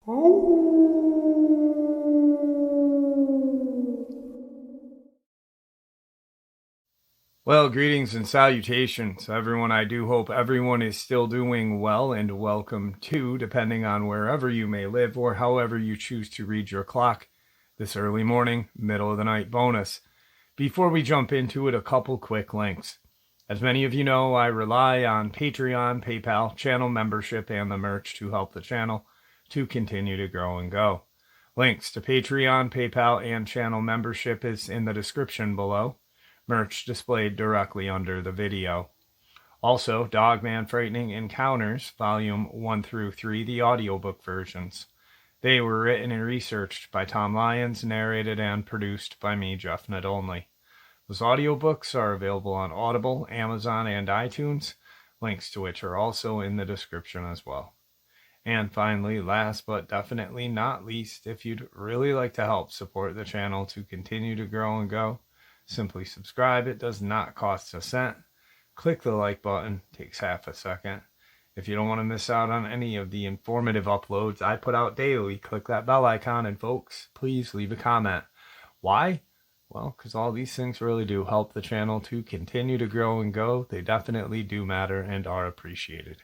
Well, greetings and salutations, everyone. I do hope everyone is still doing well, and welcome to, depending on wherever you may live or however you choose to read your clock, this early morning, middle of the night bonus. Before we jump into it, a couple quick links. As many of you know, I rely on Patreon, PayPal, channel membership, and the merch to help the channel to continue to grow and go. Links to Patreon, PayPal, and channel membership is in the description below. Merch displayed directly under the video. Also, Dogman Frightening Encounters, Volume 1 through 3, the audiobook versions. They were written and researched by Tom Lyons, narrated and produced by me, Jeff Nadolny. Those audiobooks are available on Audible, Amazon, and iTunes, links to which are also in the description as well. And finally, last but definitely not least, if you'd really like to help support the channel to continue to grow and go, simply subscribe. It does not cost a cent. Click the like button. Takes half a second. If you don't want to miss out on any of the informative uploads I put out daily, click that bell icon, and folks, please leave a comment. Why? Well, because all these things really do help the channel to continue to grow and go. They definitely do matter and are appreciated.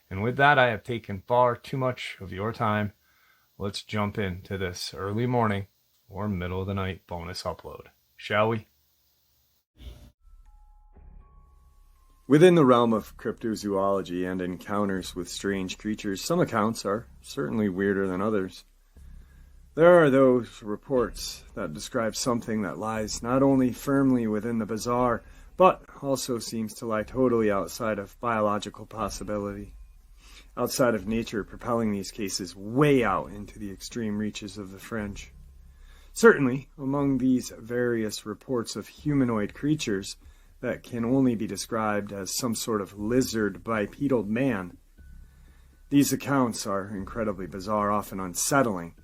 And with that, I have taken far too much of your time. Let's jump into this early morning or middle of the night bonus upload, shall we? Within the realm of cryptozoology and encounters with strange creatures, some accounts are certainly weirder than others. There are those reports that describe something that lies not only firmly within the bizarre, but also seems to lie totally outside of biological possibility, outside of nature, propelling these cases way out into the extreme reaches of the fringe. Certainly, among these various reports of humanoid creatures that can only be described as some sort of lizard bipedal man, these accounts are incredibly bizarre, often unsettling,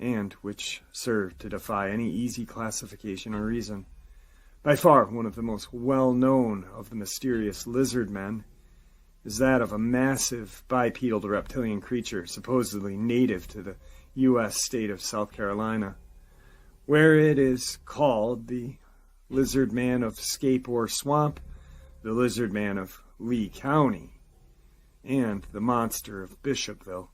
and which serve to defy any easy classification or reason. By far, one of the most well-known of the mysterious lizard men is that of a massive bipedal reptilian creature supposedly native to the U.S. state of South Carolina, where it is called the Lizard Man of Scape or Swamp, the Lizard Man of Lee County, and the Monster of Bishopville.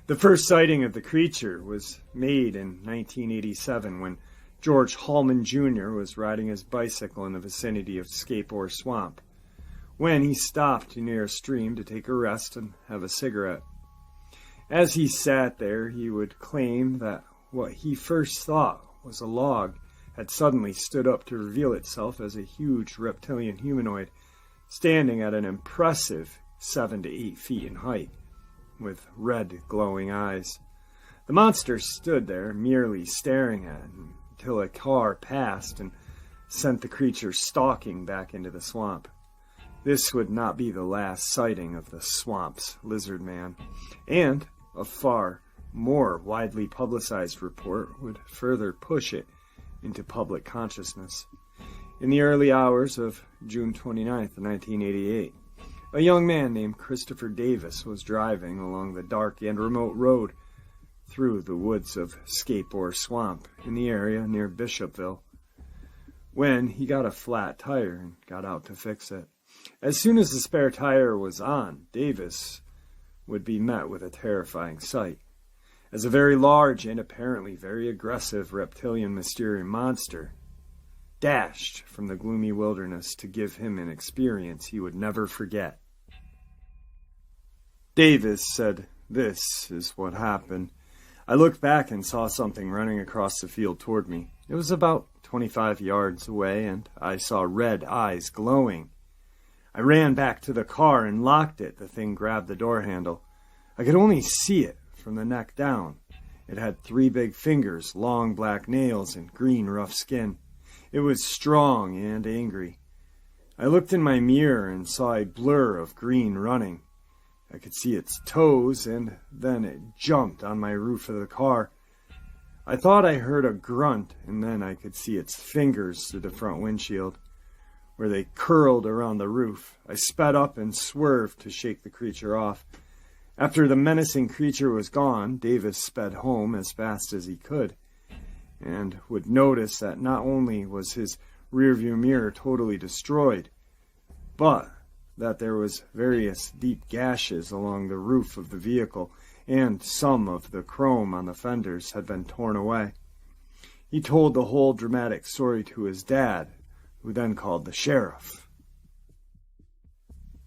The first sighting of the creature was made in 1987 when George Hallman Jr. was riding his bicycle in the vicinity of Scape or Swamp, when he stopped near a stream to take a rest and have a cigarette. As he sat there, he would claim that what he first thought was a log had suddenly stood up to reveal itself as a huge reptilian humanoid, standing at an impressive 7 to 8 feet in height, with red glowing eyes. The monster stood there, merely staring at him, until a car passed and sent the creature stalking back into the swamp. This would not be the last sighting of the swamp's lizard man, and a far more widely publicized report would further push it into public consciousness. In the early hours of June 29th, 1988, a young man named Christopher Davis was driving along the dark and remote road through the woods of Scape or Swamp in the area near Bishopville when he got a flat tire and got out to fix it. As soon as the spare tire was on, Davis would be met with a terrifying sight, as a very large and apparently very aggressive reptilian Mysterium monster dashed from the gloomy wilderness to give him an experience he would never forget. Davis said, "This is what happened. I looked back and saw something running across the field toward me. It was about 25 yards away, and I saw red eyes glowing. I ran back to the car and locked it. The thing grabbed the door handle. I could only see it from the neck down. It had 3 big fingers, long black nails, and green rough skin. It was strong and angry. I looked in my mirror and saw a blur of green running. I could see its toes, and then it jumped on my roof of the car. I thought I heard a grunt, and then I could see its fingers through the front windshield, where they curled around the roof. I sped up and swerved to shake the creature off. After the menacing creature was gone, Davis sped home as fast as he could, and would notice that not only was his rearview mirror totally destroyed, but that there was various deep gashes along the roof of the vehicle, and some of the chrome on the fenders had been torn away. He told the whole dramatic story to his dad, who then called the sheriff.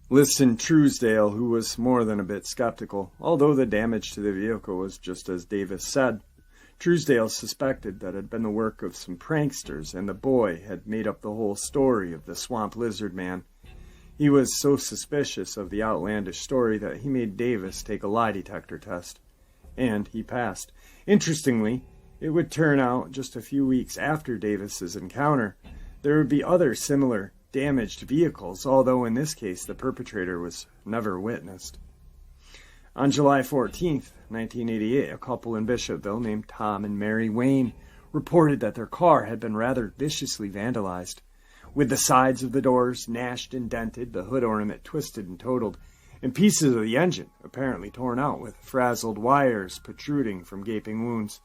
Liston Truesdale, who was more than a bit skeptical, although the damage to the vehicle was just as Davis said. Truesdale suspected that it had been the work of some pranksters, and the boy had made up the whole story of the swamp lizard man. He was so suspicious of the outlandish story that he made Davis take a lie detector test, and he passed. Interestingly, it would turn out just a few weeks after Davis's encounter, there would be other similar damaged vehicles, although in this case the perpetrator was never witnessed. On July 14th, 1988, a couple in Bishopville named Tom and Mary Wayne reported that their car had been rather viciously vandalized, with the sides of the doors gnashed and dented, the hood ornament twisted and totaled, and pieces of the engine apparently torn out with frazzled wires protruding from gaping wounds.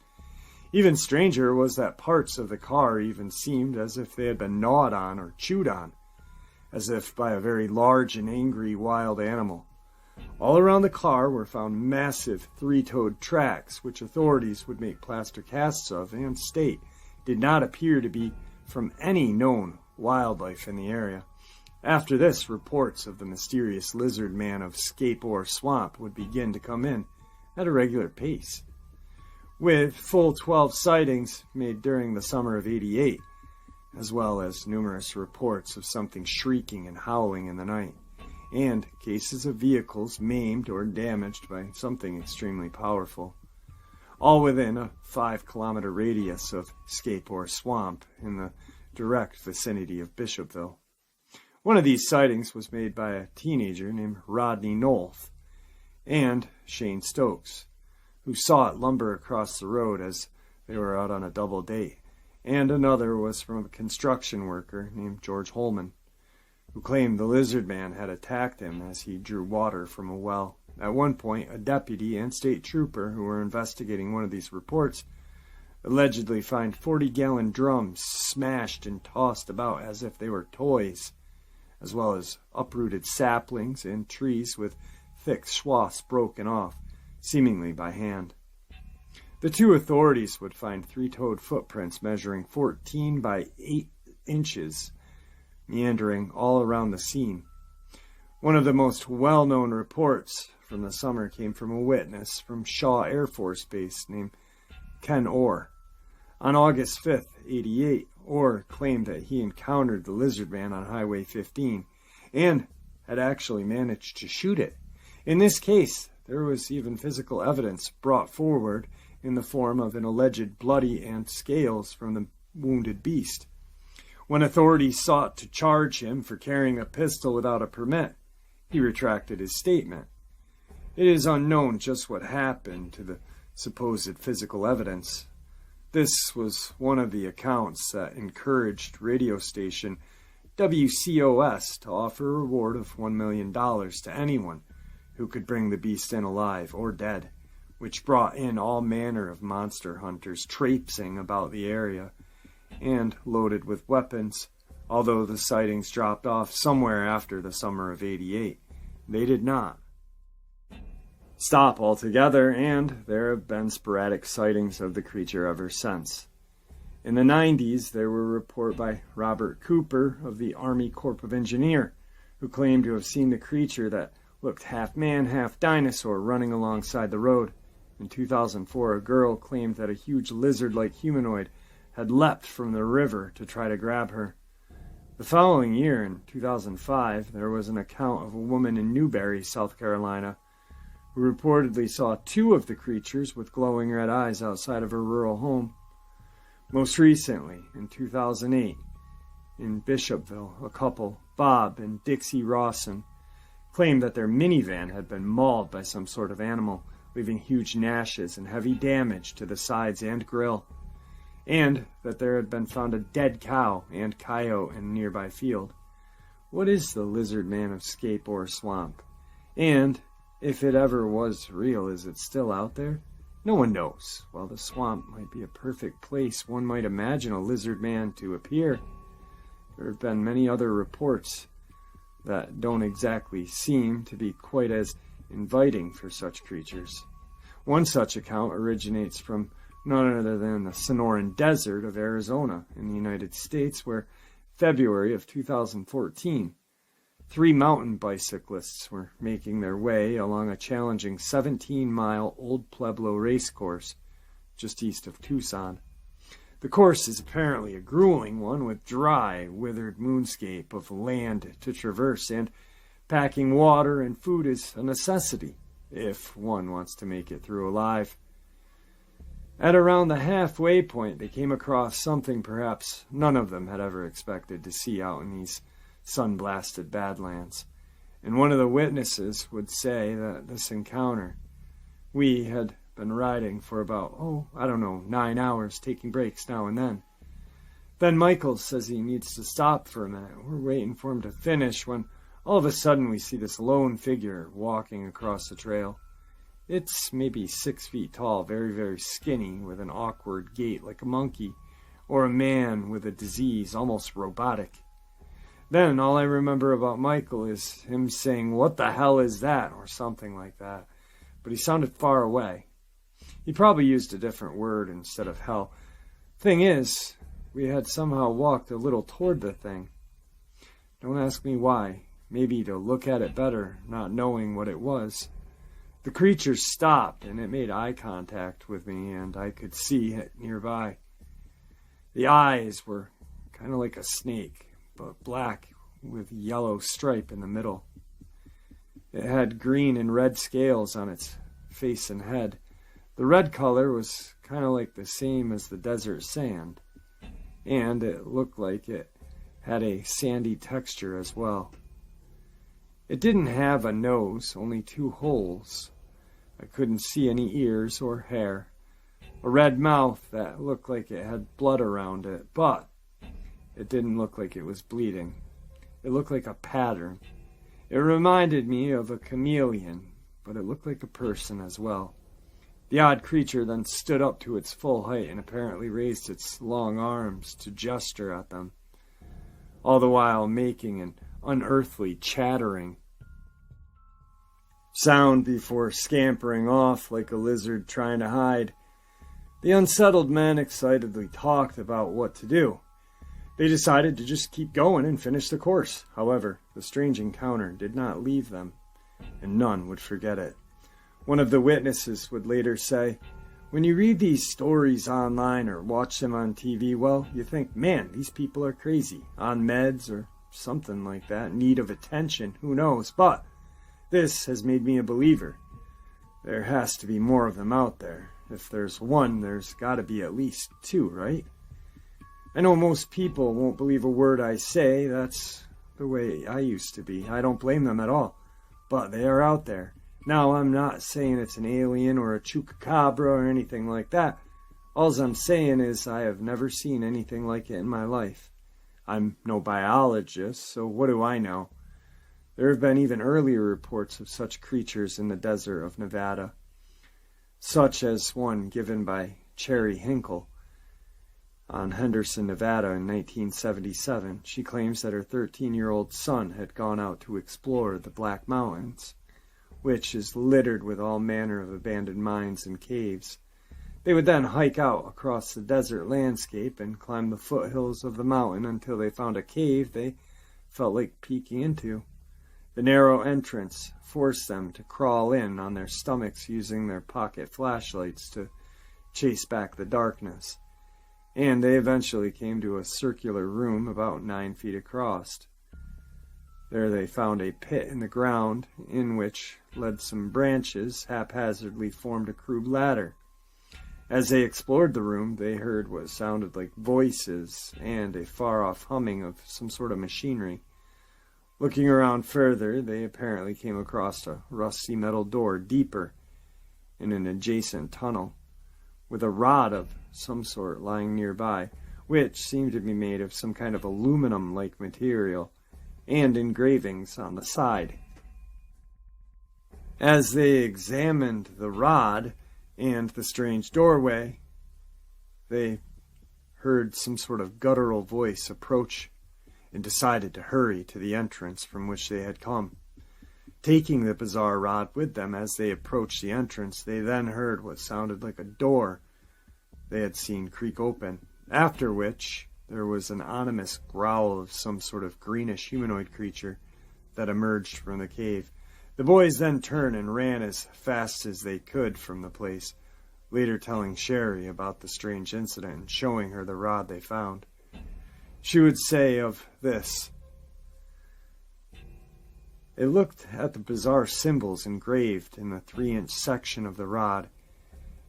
Even stranger was that parts of the car even seemed as if they had been gnawed on or chewed on, as if by a very large and angry wild animal. All around the car were found massive three-toed tracks, which authorities would make plaster casts of and state did not appear to be from any known wildlife in the area. After this, reports of the mysterious lizard man of Scape Ore Swamp would begin to come in at a regular pace, with full 12 sightings made during the summer of '88, as well as numerous reports of something shrieking and howling in the night, and cases of vehicles maimed or damaged by something extremely powerful, all within a 5-kilometer radius of Scape Ore Swamp in the direct vicinity of Bishopville. One of these sightings was made by a teenager named Rodney Nolf and Shane Stokes, who saw it lumber across the road as they were out on a double date, and another was from a construction worker named George Holman, who claimed the lizard man had attacked him as he drew water from a well. At one point, a deputy and state trooper who were investigating one of these reports allegedly find 40-gallon drums smashed and tossed about as if they were toys, as well as uprooted saplings and trees with thick swaths broken off, seemingly by hand. The two authorities would find three-toed footprints measuring 14 by 8 inches, meandering all around the scene. One of the most well-known reports from the summer came from a witness from Shaw Air Force Base named Ken Orr. On August 5th, '88, Orr claimed that he encountered the lizard man on Highway 15 and had actually managed to shoot it. In this case, there was even physical evidence brought forward in the form of an alleged bloody and scales from the wounded beast. When authorities sought to charge him for carrying a pistol without a permit, he retracted his statement. It is unknown just what happened to the supposed physical evidence. This was one of the accounts that encouraged radio station WCOS to offer a reward of $1 million to anyone who could bring the beast in alive or dead, which brought in all manner of monster hunters traipsing about the area and loaded with weapons. Although the sightings dropped off somewhere after the summer of '88, they did not stop altogether, and there have been sporadic sightings of the creature ever since. In the '90s, there were a report by Robert Cooper of the Army Corps of Engineers, who claimed to have seen the creature that looked half man, half dinosaur running alongside the road. In 2004, a girl claimed that a huge lizard-like humanoid had leapt from the river to try to grab her. The following year, in 2005, there was an account of a woman in Newberry, South Carolina, who reportedly saw two of the creatures with glowing red eyes outside of her rural home. Most recently, in 2008, in Bishopville, a couple, Bob and Dixie Rawson, claimed that their minivan had been mauled by some sort of animal, leaving huge gnashes and heavy damage to the sides and grill, and that there had been found a dead cow and coyote in a nearby field. What is the lizard man of Scape Ore Swamp? And if it ever was real, is it still out there? No one knows. While the swamp might be a perfect place one might imagine a lizard man to appear, there have been many other reports that don't exactly seem to be quite as inviting for such creatures. One such account originates from none other than the Sonoran Desert of Arizona in the United States, where February of 2014, 3 mountain bicyclists were making their way along a challenging 17-mile Old Pueblo racecourse just east of Tucson. The course is apparently a grueling one with dry, withered moonscape of land to traverse, and packing water and food is a necessity if one wants to make it through alive. At around the halfway point, they came across something perhaps none of them had ever expected to see out in these sun-blasted badlands. And one of the witnesses would say that this encounter, we had been riding for about, 9 hours, taking breaks now and then. Then Michael says he needs to stop for a minute. We're waiting for him to finish when all of a sudden we see this lone figure walking across the trail. It's maybe 6 feet tall, very, very skinny, with an awkward gait like a monkey, or a man with a disease, almost robotic. Then all I remember about Michael is him saying, "What the hell is that?" or something like that. But he sounded far away. He probably used a different word instead of hell. Thing is, we had somehow walked a little toward the thing. Don't ask me why. Maybe to look at it better, not knowing what it was. The creature stopped, and it made eye contact with me, and I could see it nearby. The eyes were kind of like a snake, but black with yellow stripe in the middle. It had green and red scales on its face and head. The red color was kind of like the same as the desert sand, and it looked like it had a sandy texture as well. It didn't have a nose, only 2 holes. I couldn't see any ears or hair. A red mouth that looked like it had blood around it, but it didn't look like it was bleeding. It looked like a pattern. It reminded me of a chameleon, but it looked like a person as well. The odd creature then stood up to its full height and apparently raised its long arms to gesture at them, all the while making an unearthly chattering sound before scampering off like a lizard trying to hide. The unsettled men excitedly talked about what to do. They decided to just keep going and finish the course. However, the strange encounter did not leave them, and none would forget it. One of the witnesses would later say, "When you read these stories online or watch them on TV, well, you think, man, these people are crazy, on meds or something like that, in need of attention, who knows, but this has made me a believer. There has to be more of them out there. If there's one, there's got to be at least 2, right? I know most people won't believe a word I say. That's the way I used to be. I don't blame them at all. But they are out there. Now, I'm not saying it's an alien or a chupacabra or anything like that. All I'm saying is I have never seen anything like it in my life. I'm no biologist, so what do I know? There have been even earlier reports of such creatures in the desert of Nevada, such as one given by Cherry Hinkle on Henderson, Nevada in 1977. She claims that her 13-year-old son had gone out to explore the Black Mountains, which is littered with all manner of abandoned mines and caves. They would then hike out across the desert landscape and climb the foothills of the mountain until they found a cave they felt like peeking into. The narrow entrance forced them to crawl in on their stomachs using their pocket flashlights to chase back the darkness, and they eventually came to a circular room about 9 feet across. There they found a pit in the ground in which led some branches haphazardly formed a crude ladder. As they explored the room, they heard what sounded like voices and a far-off humming of some sort of machinery. Looking around further, they apparently came across a rusty metal door deeper in an adjacent tunnel, with a rod of some sort lying nearby, which seemed to be made of some kind of aluminum-like material, and engravings on the side. As they examined the rod and the strange doorway, they heard some sort of guttural voice approach and decided to hurry to the entrance from which they had come. Taking the bizarre rod with them as they approached the entrance, they then heard what sounded like a door they had seen creak open, after which there was an ominous growl of some sort of greenish humanoid creature that emerged from the cave. The boys then turned and ran as fast as they could from the place, later telling Sherry about the strange incident and showing her the rod they found. She would say of this, "It looked at the bizarre symbols engraved in the 3-inch section of the rod.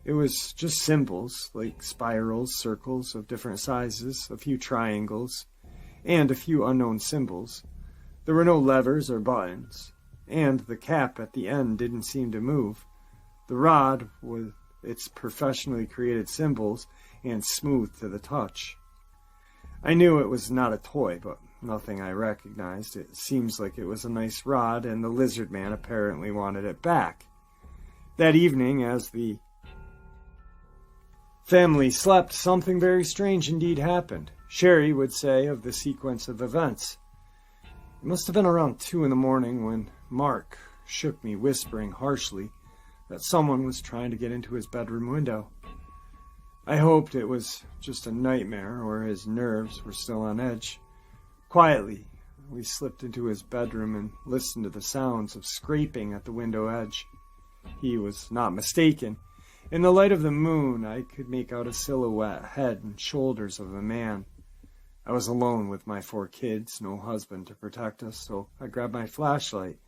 It was just symbols, like spirals, circles of different sizes, a few triangles, and a few unknown symbols. There were no levers or buttons, and the cap at the end didn't seem to move. The rod, with its professionally created symbols, and smooth to the touch. I knew it was not a toy, but nothing I recognized. It seems like it was a nice rod, and the lizard man apparently wanted it back." That evening, as the family slept, something very strange indeed happened. Sherry would say of the sequence of events, "It must have been around 2 in the morning when Mark shook me, whispering harshly that someone was trying to get into his bedroom window. I hoped it was just a nightmare or his nerves were still on edge. Quietly, we slipped into his bedroom and listened to the sounds of scraping at the window edge. He was not mistaken. In the light of the moon, I could make out a silhouette, head and shoulders of a man. I was alone with my 4 kids, no husband to protect us, so I grabbed my flashlight,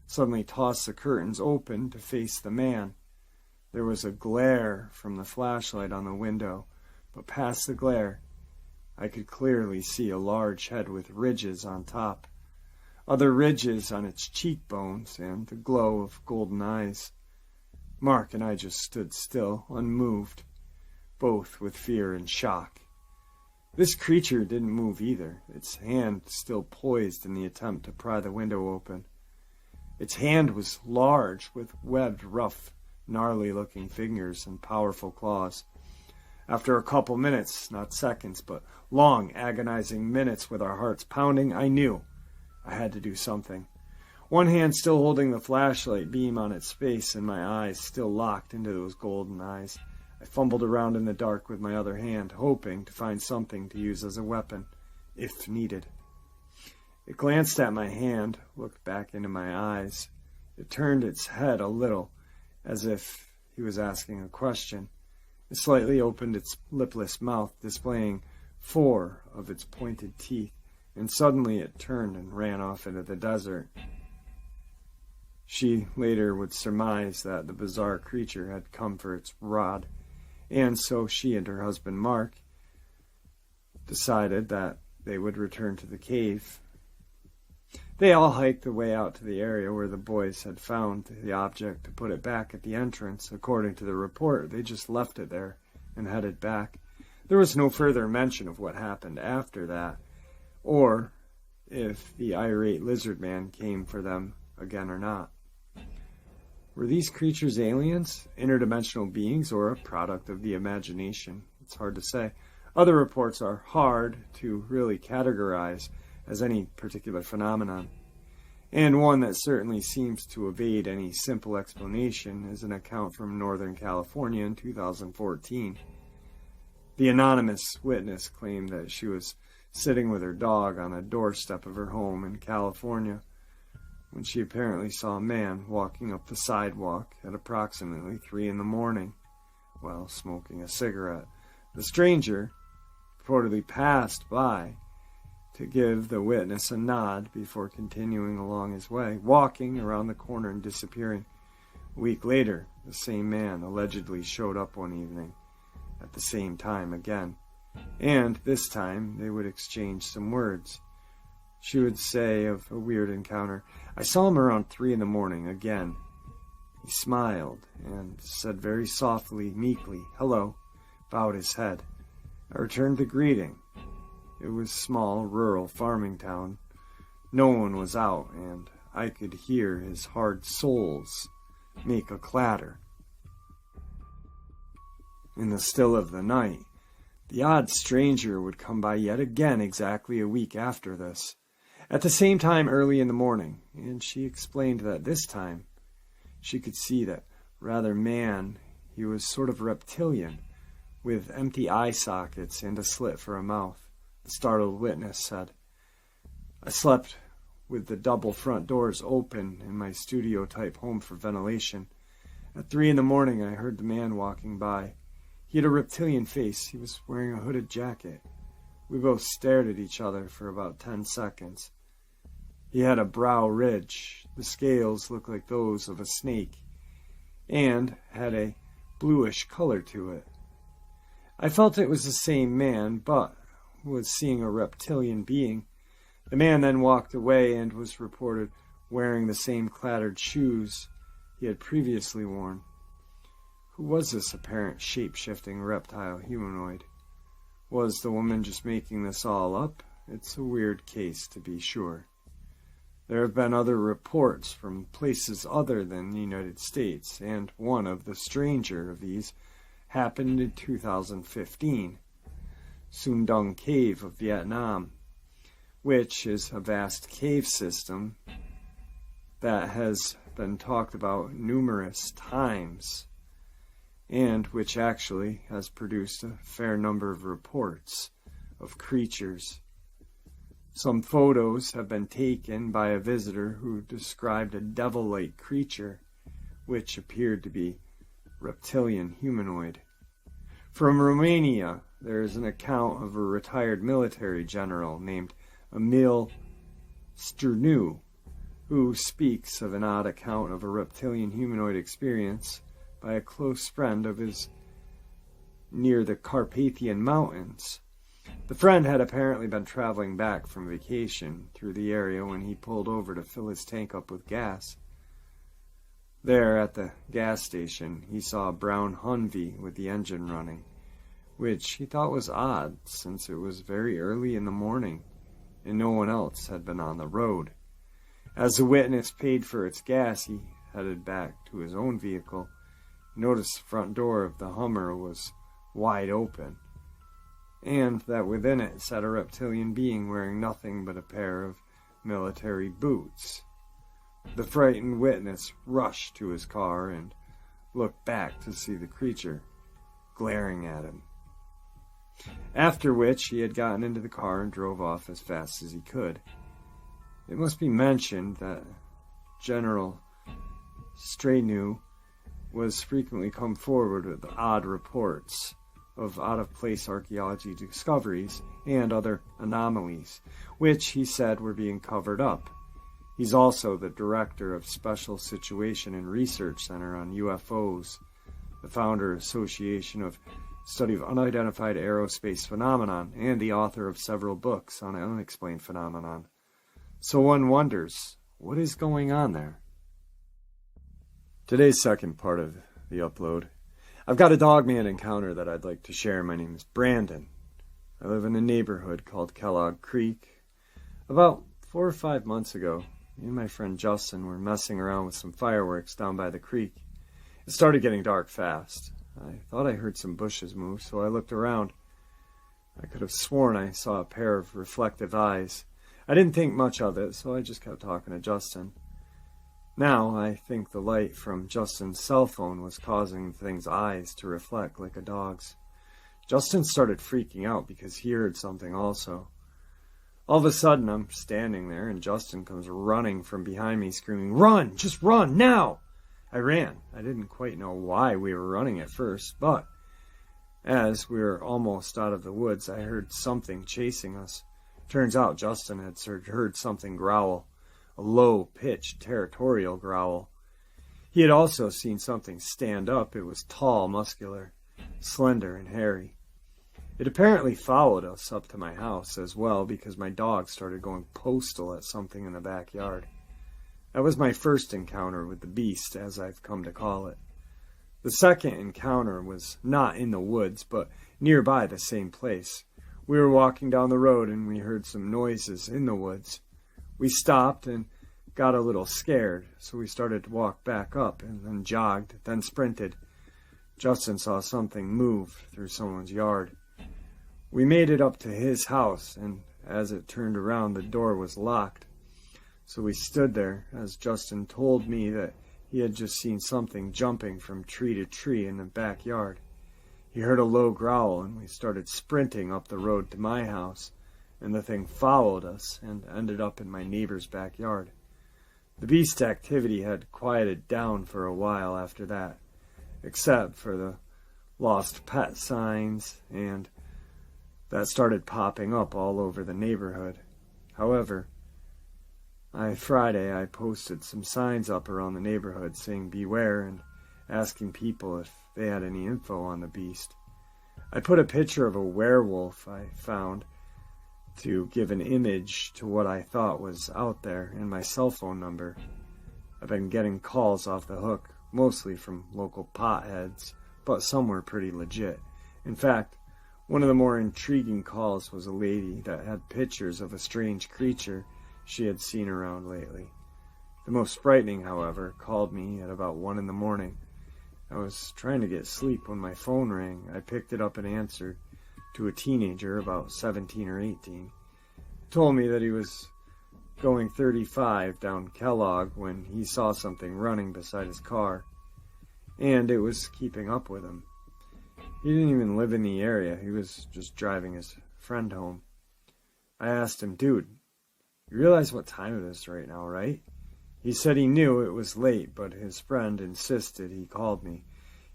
suddenly tossed the curtains open to face the man. There was a glare from the flashlight on the window, but past the glare, I could clearly see a large head with ridges on top, other ridges on its cheekbones, and the glow of golden eyes. Mark and I just stood still, unmoved, both with fear and shock. This creature didn't move either, its hand still poised in the attempt to pry the window open. Its hand was large, with webbed, rough, gnarly-looking fingers and powerful claws. After a couple minutes, not seconds, but long, agonizing minutes with our hearts pounding, I knew I had to do something. One hand still holding the flashlight beam on its face and my eyes still locked into those golden eyes, I fumbled around in the dark with my other hand, hoping to find something to use as a weapon, if needed. It glanced at my hand, looked back into my eyes. It turned its head a little, as if he was asking a question. It slightly opened its lipless mouth, displaying 4 of its pointed teeth, and suddenly it turned and ran off into the desert. She later would surmise that the bizarre creature had come for its rod, and so she and her husband Mark decided that they would return to the cave. They all hiked the way out to the area where the boys had found the object to put it back at the entrance. According to the report, they just left it there and headed back. There was no further mention of what happened after that, or if the irate lizard man came for them again or not. Were these creatures aliens, interdimensional beings, or a product of the imagination? It's hard to say. Other reports are hard to really categorize as any particular phenomenon, and one that certainly seems to evade any simple explanation is an account from Northern California in 2014. The anonymous witness claimed that she was sitting with her dog on the doorstep of her home in California when she apparently saw a man walking up the sidewalk at approximately 3 in the morning while smoking a cigarette. The stranger reportedly passed by to give the witness a nod before continuing along his way, walking around the corner and disappearing. A week later, the same man allegedly showed up one evening at the same time again, and this time they would exchange some words. She would say of a weird encounter, "I saw him around 3 in the morning again. He smiled and said very softly, meekly, 'Hello,' bowed his head. I returned the greeting. It was small, rural farming town. No one was out, and I could hear his hard soles make a clatter. In the still of the night, the odd stranger would come by yet again exactly a week after this, at the same time early in the morning, and she explained that this time she could see that rather man, he was sort of reptilian, with empty eye sockets and a slit for a mouth. The startled witness said, "I slept with the double front doors open in my studio-type home for ventilation. At 3 in the morning, I heard the man walking by. He had a reptilian face. He was wearing a hooded jacket. We both stared at each other for about 10 seconds. He had a brow ridge. The scales looked like those of a snake, and had a bluish color to it. I felt it was the same man, but was seeing a reptilian being. The man then walked away and was reported wearing the same clattered shoes he had previously worn. Who was this apparent shape-shifting reptile humanoid? Was the woman just making this all up? It's a weird case, to be sure. There have been other reports from places other than the United States, and one of the stranger of these happened in 2015. Sundung Cave of Vietnam, which is a vast cave system that has been talked about numerous times, and which actually has produced a fair number of reports of creatures. Some photos have been taken by a visitor who described a devil-like creature, which appeared to be reptilian humanoid. From Romania, there is an account of a retired military general named Emil Sternu, who speaks of an odd account of a reptilian humanoid experience by a close friend of his near the Carpathian Mountains. The friend had apparently been traveling back from vacation through the area when he pulled over to fill his tank up with gas. There, at the gas station, he saw a brown Humvee with the engine running, which he thought was odd since it was very early in the morning and no one else had been on the road. As the witness paid for its gas, he headed back to his own vehicle. He noticed the front door of the Hummer was wide open, and that within it sat a reptilian being wearing nothing but a pair of military boots. The frightened witness rushed to his car and looked back to see the creature glaring at him. After which he had gotten into the car and drove off as fast as he could. It must be mentioned that General Stranu was frequently come forward with odd reports of out-of-place archaeology discoveries and other anomalies, which he said were being covered up. He's also the director of Special Situation and Research Center on UFOs, the founder of Association of Study of Unidentified Aerospace Phenomenon, and the author of several books on unexplained phenomenon. So one wonders, what is going on there? Today's second part of the upload, I've got a Dogman encounter that I'd like to share. My name is Brandon. I live in a neighborhood called Kellogg Creek. About 4 or 5 months ago, me and my friend Justin were messing around with some fireworks down by the creek. It started getting dark fast. I thought I heard some bushes move, so I looked around. I could have sworn I saw a pair of reflective eyes. I didn't think much of it, so I just kept talking to Justin. Now, I think the light from Justin's cell phone was causing the thing's eyes to reflect like a dog's. Justin started freaking out because he heard something also. All of a sudden, I'm standing there, and Justin comes running from behind me, screaming, "Run! Just run, now!" I ran. I didn't quite know why we were running at first, but as we were almost out of the woods, I heard something chasing us. Turns out Justin had heard something growl, a low-pitched, territorial growl. He had also seen something stand up. It was tall, muscular, slender, and hairy. It apparently followed us up to my house as well because my dog started going postal at something in the backyard. That was my first encounter with the beast, as I've come to call it. The second encounter was not in the woods, but nearby the same place. We were walking down the road and we heard some noises in the woods. We stopped and got a little scared, so we started to walk back up and then jogged, then sprinted. Justin saw something move through someone's yard. We made it up to his house, and as it turned around, the door was locked. So we stood there as Justin told me that he had just seen something jumping from tree to tree in the backyard. He heard a low growl, and we started sprinting up the road to my house, and the thing followed us and ended up in my neighbor's backyard. The beast activity had quieted down for a while after that, except for the lost pet signs, and that started popping up all over the neighborhood. However, Friday I posted some signs up around the neighborhood saying beware and asking people if they had any info on the beast. I put a picture of a werewolf I found to give an image to what I thought was out there and my cell phone number. I've been getting calls off the hook, mostly from local potheads, but some were pretty legit. In fact, one of the more intriguing calls was a lady that had pictures of a strange creature she had seen around lately. The most frightening, however, called me at about 1 in the morning. I was trying to get sleep when my phone rang. I picked it up and answered to a teenager about 17 or 18. He told me that he was going 35 down Kellogg when he saw something running beside his car, and it was keeping up with him. He didn't even live in the area. He was just driving his friend home. I asked him, dude, you realize what time it is right now, right? He said he knew it was late, but his friend insisted he called me.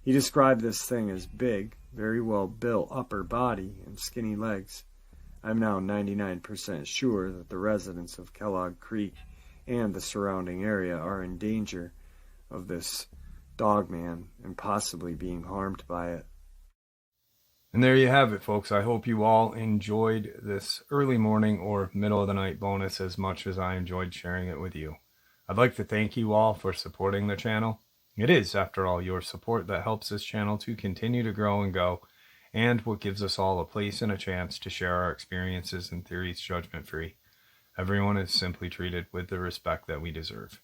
He described this thing as big, very well built upper body and skinny legs. I'm now 99% sure that the residents of Kellogg Creek and the surrounding area are in danger of this Dogman and possibly being harmed by it. And there you have it, folks. I hope you all enjoyed this early morning or middle of the night bonus as much as I enjoyed sharing it with you. I'd like to thank you all for supporting the channel. It is, after all, your support that helps this channel to continue to grow and go, and what gives us all a place and a chance to share our experiences and theories judgment-free. Everyone is simply treated with the respect that we deserve.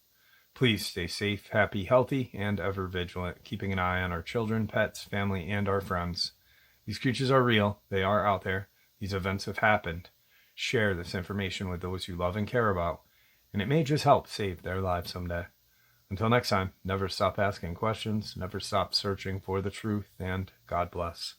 Please stay safe, happy, healthy, and ever vigilant, keeping an eye on our children, pets, family, and our friends. These creatures are real. They are out there. These events have happened. Share this information with those you love and care about, and it may just help save their lives someday. Until next time, never stop asking questions, never stop searching for the truth, and God bless.